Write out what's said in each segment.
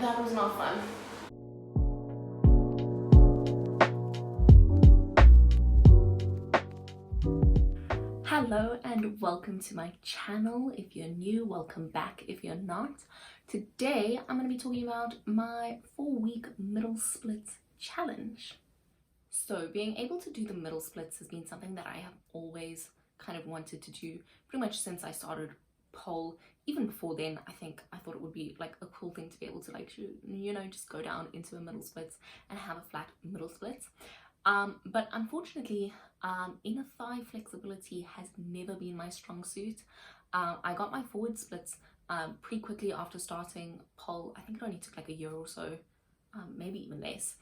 That was not fun. Hello and welcome to my channel. If you're new, welcome back. If you're not, today I'm going to be talking about my 4-week middle splits challenge. So being able to do the middle splits has been something that I have always kind of wanted to do pretty much since I started pole. Even before then, I thought it would be like a cool thing to be able to, like, you know, just go down into a middle splits and have a flat middle splits. But unfortunately, inner thigh flexibility has never been my strong suit. I got my forward splits pretty quickly after starting pole. I think it only took like a year or so, maybe even less.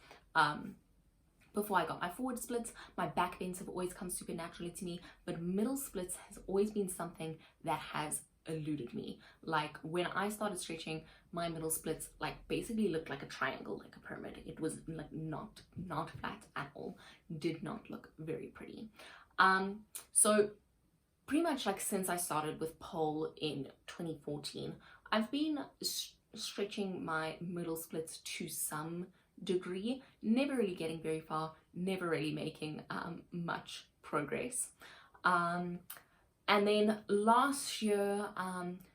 Before I got my forward splits. My back bends have always come super naturally to me, but middle splits has always been something that has eluded me. Like when I started stretching, my middle splits like basically looked like a triangle, like a pyramid. It was like not flat at all. Did not look very pretty. So pretty much like since I started with pole in 2014, I've been stretching my middle splits to some degree, never really getting very far, never really making much progress. And then last year,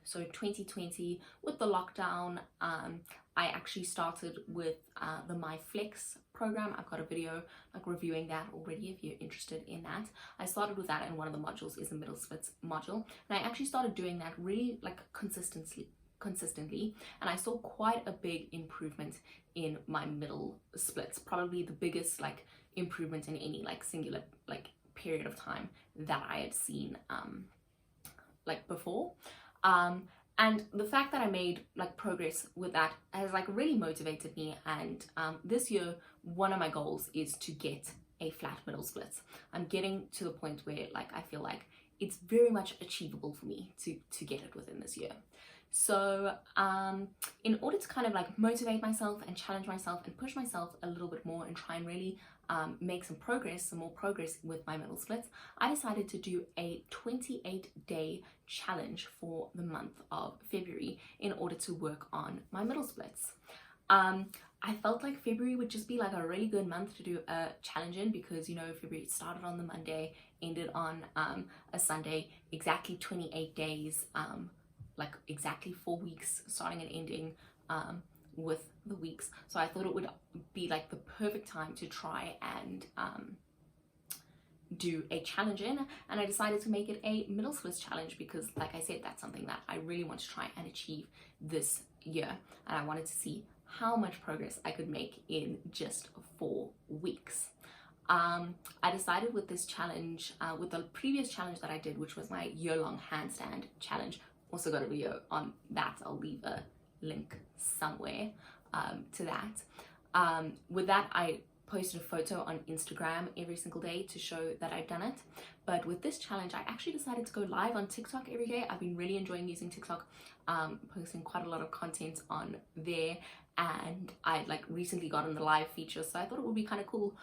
so 2020, with the lockdown, I actually started with the My Flex program. I've got a video like reviewing that already if you're interested in that. I started with that, and one of the modules is the middle splits module, and I actually started doing that really like consistently, and I saw quite a big improvement in my middle splits, probably the biggest like improvement in any like singular like period of time that I had seen like before. And the fact that I made like progress with that has like really motivated me, and this year one of my goals is to get a flat middle splits. I'm getting to the point where like I feel like it's very much achievable for me to get it within this year. So in order to kind of like motivate myself and challenge myself and push myself a little bit more and try and really make some more progress with my middle splits, I decided to do a 28-day challenge for the month of February in order to work on my middle splits. I felt like February would just be like a really good month to do a challenge in, because, you know, February started on the Monday, ended on a Sunday, exactly 28 days, like exactly 4 weeks starting and ending with the weeks. So I thought it would be like the perfect time to try and do a challenge in, and I decided to make it a middle splits challenge because, like I said, that's something that I really want to try and achieve this year, and I wanted to see how much progress I could make in just 4 weeks. I decided with this challenge, with the previous challenge that I did, which was my year-long handstand challenge. Also got a video on that. I'll leave a link somewhere to that. With that, I posted a photo on Instagram every single day to show that I'd done it. But with this challenge, I actually decided to go live on TikTok every day. I've been really enjoying using TikTok, posting quite a lot of content on there, and I like recently got on the live feature, so I thought it would be kind of cool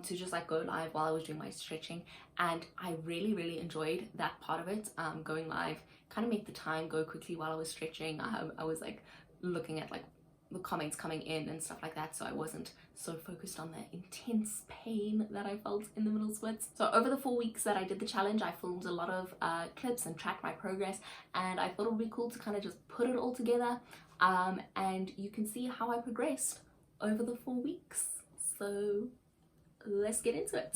to just like go live while I was doing my stretching, and I really enjoyed that part of it. Going live kind of made the time go quickly while I was stretching. I was like looking at like the comments coming in and stuff like that, so I wasn't so focused on the intense pain that I felt in the middle splits. So over the 4 weeks that I did the challenge, I filmed a lot of clips and tracked my progress, and I thought it would be cool to kind of just put it all together, and you can see how I progressed over the 4 weeks. So let's get into it.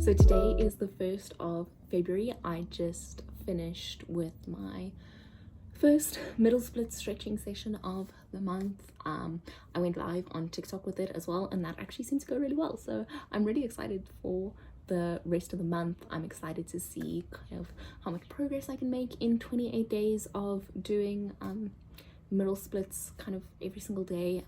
So today is the 1st of February. I just finished with my First middle split stretching session of the month. I went live on TikTok with it as well, and that actually seemed to go really well, so I'm really excited for the rest of the month. I'm excited to see kind of how much progress I can make in 28 days of doing middle splits kind of every single day,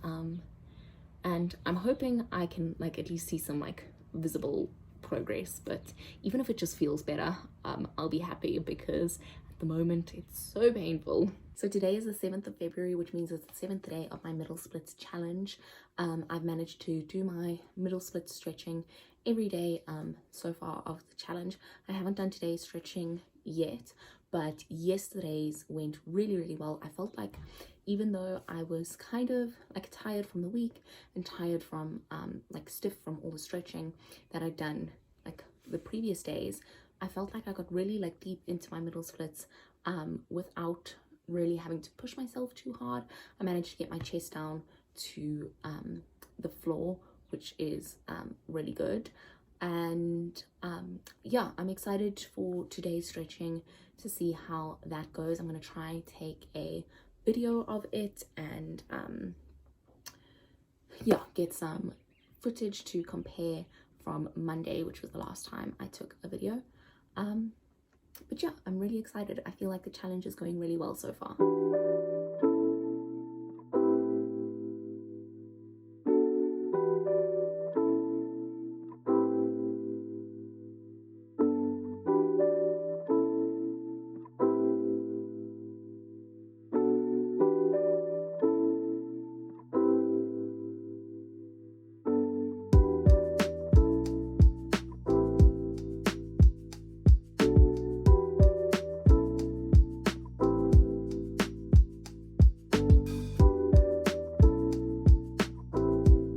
and I'm hoping I can like at least see some like visible progress, but even if it just feels better, I'll be happy, because at the moment it's so painful. So today is the 7th of February, which means it's the 7th day of my middle splits challenge. I've managed to do my middle split stretching every day so far of the challenge. I haven't done today's stretching yet, but yesterday's went really well. I felt like even though I was kind of like tired from the week and tired from like stiff from all the stretching that I'd done like the previous days, I felt like I got really like deep into my middle splits without really having to push myself too hard. I managed to get my chest down to the floor, which is really good. And yeah, I'm excited for today's stretching to see how that goes. I'm going to try and take a video of it and yeah, get some footage to compare from Monday, which was the last time I took a video. But yeah, I'm really excited. I feel like the challenge is going really well so far.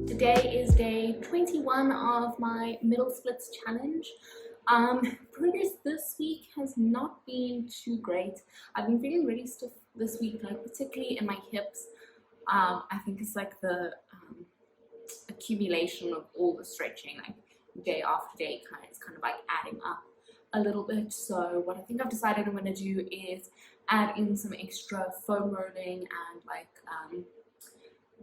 Today is day 21 of my middle splits challenge. Progress this week has not been too great. I've been feeling really stiff this week, like particularly in my hips. I think it's like the accumulation of all the stretching, like day after day, it's kind of like adding up a little bit. So what I think I've decided I'm going to do is add in some extra foam rolling and like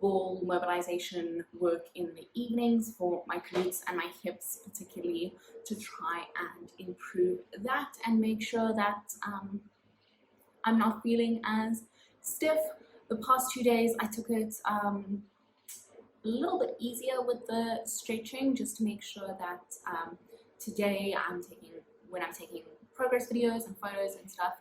ball mobilization work in the evenings for my glutes and my hips, particularly to try and improve that and make sure that I'm not feeling as stiff. The past 2 days I took it a little bit easier with the stretching, just to make sure that today when I'm taking progress videos and photos and stuff,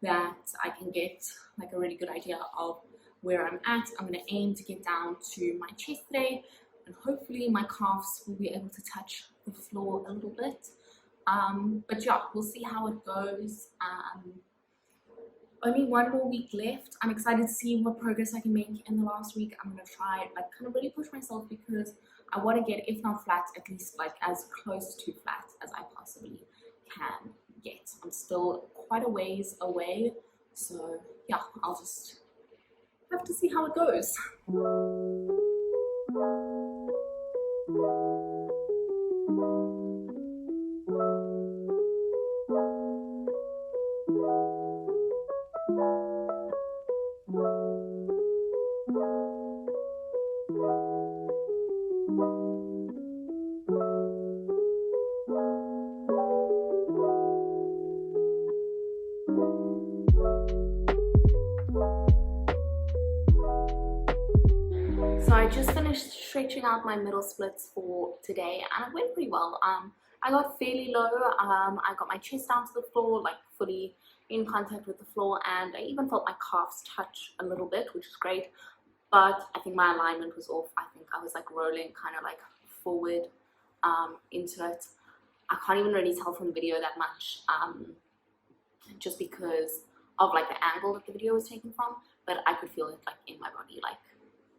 that I can get like a really good idea of where I'm at. I'm going to aim to get down to my chest today, and hopefully my calves will be able to touch the floor a little bit. But yeah, we'll see how it goes. Only one more week left. I'm excited to see what progress I can make in the last week. I'm going to try like kind of really push myself, because I want to get, if not flat, at least like as close to flat as I possibly can get. I'm still quite a ways away, so yeah, I'll just have to see how it goes. So I just finished stretching out my middle splits for today, and it went pretty well. I got fairly low. I got my chest down to the floor, like fully in contact with the floor, and I even felt my calves touch a little bit, which is great. But I think my alignment was off. I think I was like rolling kind of like forward into it. I can't even really tell from the video that much, just because of like the angle that the video was taken from, but I could feel it like in my body, like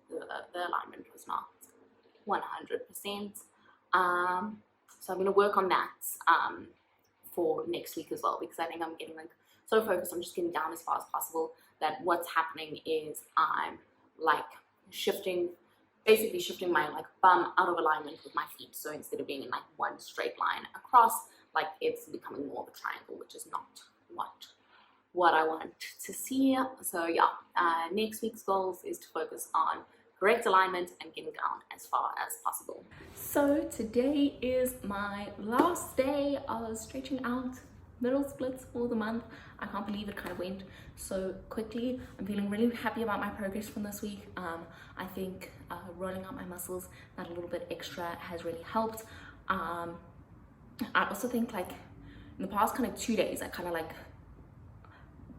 the alignment was not 100%. So I'm going to work on that for next week as well, because I think I'm getting like so focused on just getting down as far as possible that what's happening is I'm like basically shifting my like bum out of alignment with my feet. So instead of being in like one straight line across, like it's becoming more of a triangle, which is not what what I want to see. So yeah, next week's goals is to focus on correct alignment and getting down as far as possible. So today is my last day of stretching out middle splits for the month. I can't believe it kind of went so quickly. I'm feeling really happy about my progress from this week. I think rolling out my muscles that a little bit extra has really helped. I also think like in the past kind of 2 days, I kind of like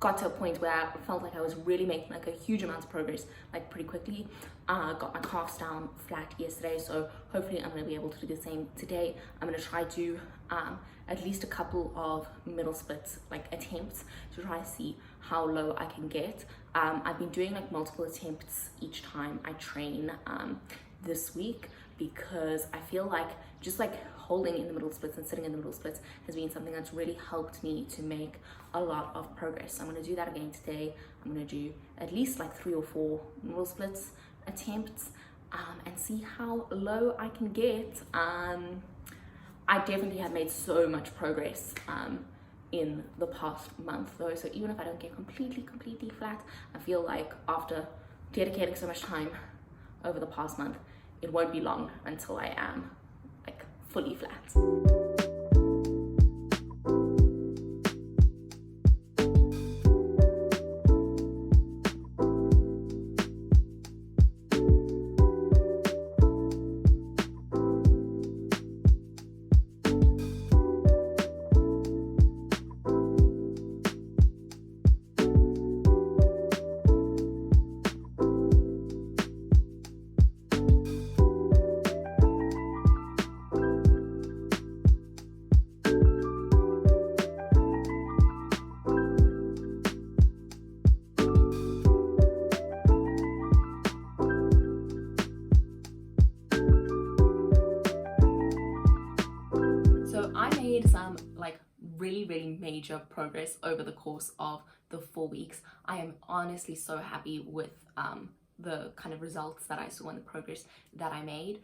got to a point where I felt like I was really making like a huge amount of progress like pretty quickly. Got my calves down flat yesterday, so hopefully I'm going to be able to do the same today. I'm going to try to at least a couple of middle splits like attempts to try to see how low I can get. I've been doing like multiple attempts each time I train this week, because I feel like just like holding in the middle splits and sitting in the middle splits has been something that's really helped me to make a lot of progress. So I'm going to do that again today. I'm going to do at least like 3 or 4 middle splits attempts and see how low I can get. I definitely have made so much progress in the past month though, so even if I don't get completely flat, I feel like after dedicating so much time over the past month, it won't be long until I am like fully flat. So I made some like really major progress over the course of the 4 weeks. I am honestly so happy with the kind of results that I saw and the progress that I made.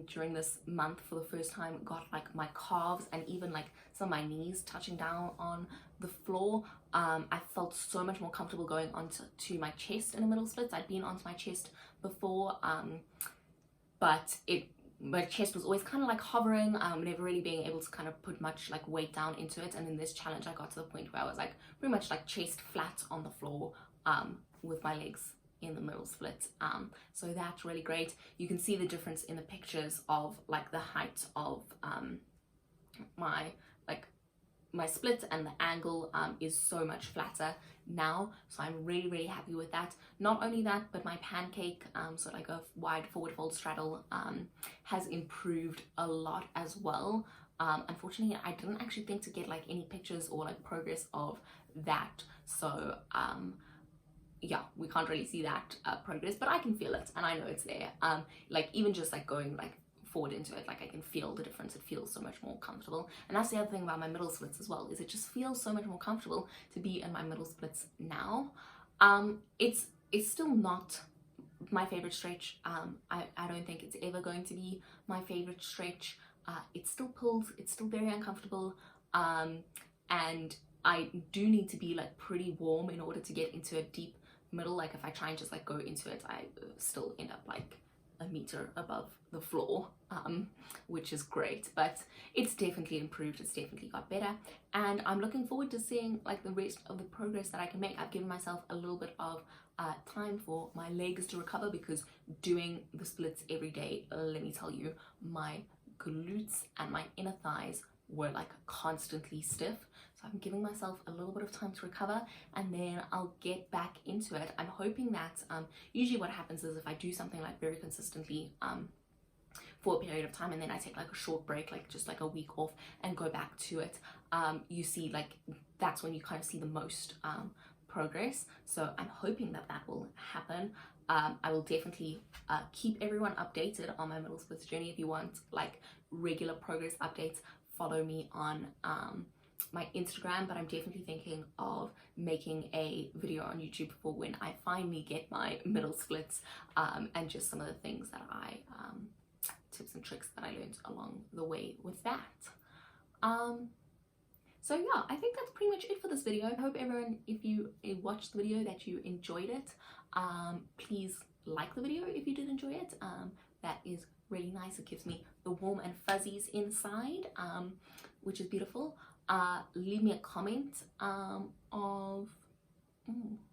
During this month for the first time got like my calves and even like some of my knees touching down on the floor. I felt so much more comfortable going onto my chest in the middle splits. I'd been onto my chest before, but my chest was always kind of like hovering, never really being able to kind of put much like weight down into it. And in this challenge I got to the point where I was like pretty much like chest flat on the floor with my legs in the middle split. So that's really great. You can see the difference in the pictures of like the height of my split, and the angle is so much flatter now, so I'm really happy with that. Not only that, but my pancake, so like a wide forward fold straddle, has improved a lot as well. Unfortunately I didn't actually think to get like any pictures or like progress of that, so yeah, we can't really see that progress, but I can feel it and I know it's there. Like even just like going like forward into it, like I can feel the difference. It feels so much more comfortable. And that's the other thing about my middle splits as well, is it just feels so much more comfortable to be in my middle splits now. It's still not my favorite stretch. I don't think it's ever going to be my favorite stretch. It still pulls, it's still very uncomfortable, and I do need to be like pretty warm in order to get into a deep middle. Like if I try and just like go into it, I still end up like a meter above the floor, which is great, but it's definitely improved. It's definitely got better, and I'm looking forward to seeing like the rest of the progress that I can make. I've given myself a little bit of time for my legs to recover, because doing the splits every day, let me tell you, my glutes and my inner thighs were like constantly stiff. So I'm giving myself a little bit of time to recover, and then I'll get back into it. I'm hoping that usually what happens is if I do something like very consistently for a period of time, and then I take like a short break, like just like a week off, and go back to it, you see like that's when you kind of see the most progress. So I'm hoping that that will happen. I will definitely keep everyone updated on my middle splits journey. If you want like regular progress updates, follow me on my Instagram, but I'm definitely thinking of making a video on YouTube for when I finally get my middle splits, and just some of the things that I tips and tricks that I learned along the way with that. So yeah, I think that's pretty much it for this video. I hope everyone, if you watched the video, that you enjoyed it. Please like the video if you did enjoy it. That is really nice. It gives me the warm and fuzzies inside, which is beautiful. Leave me a comment of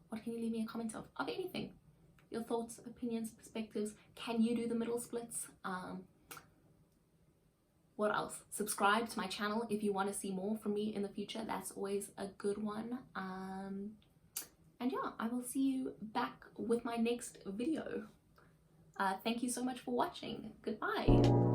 what can you leave me a comment of anything, your thoughts, opinions, perspectives. Can you do the middle splits? What else? Subscribe to my channel if you want to see more from me in the future. That's always a good one. And yeah, I will see you back with my next video. Thank you so much for watching. Goodbye.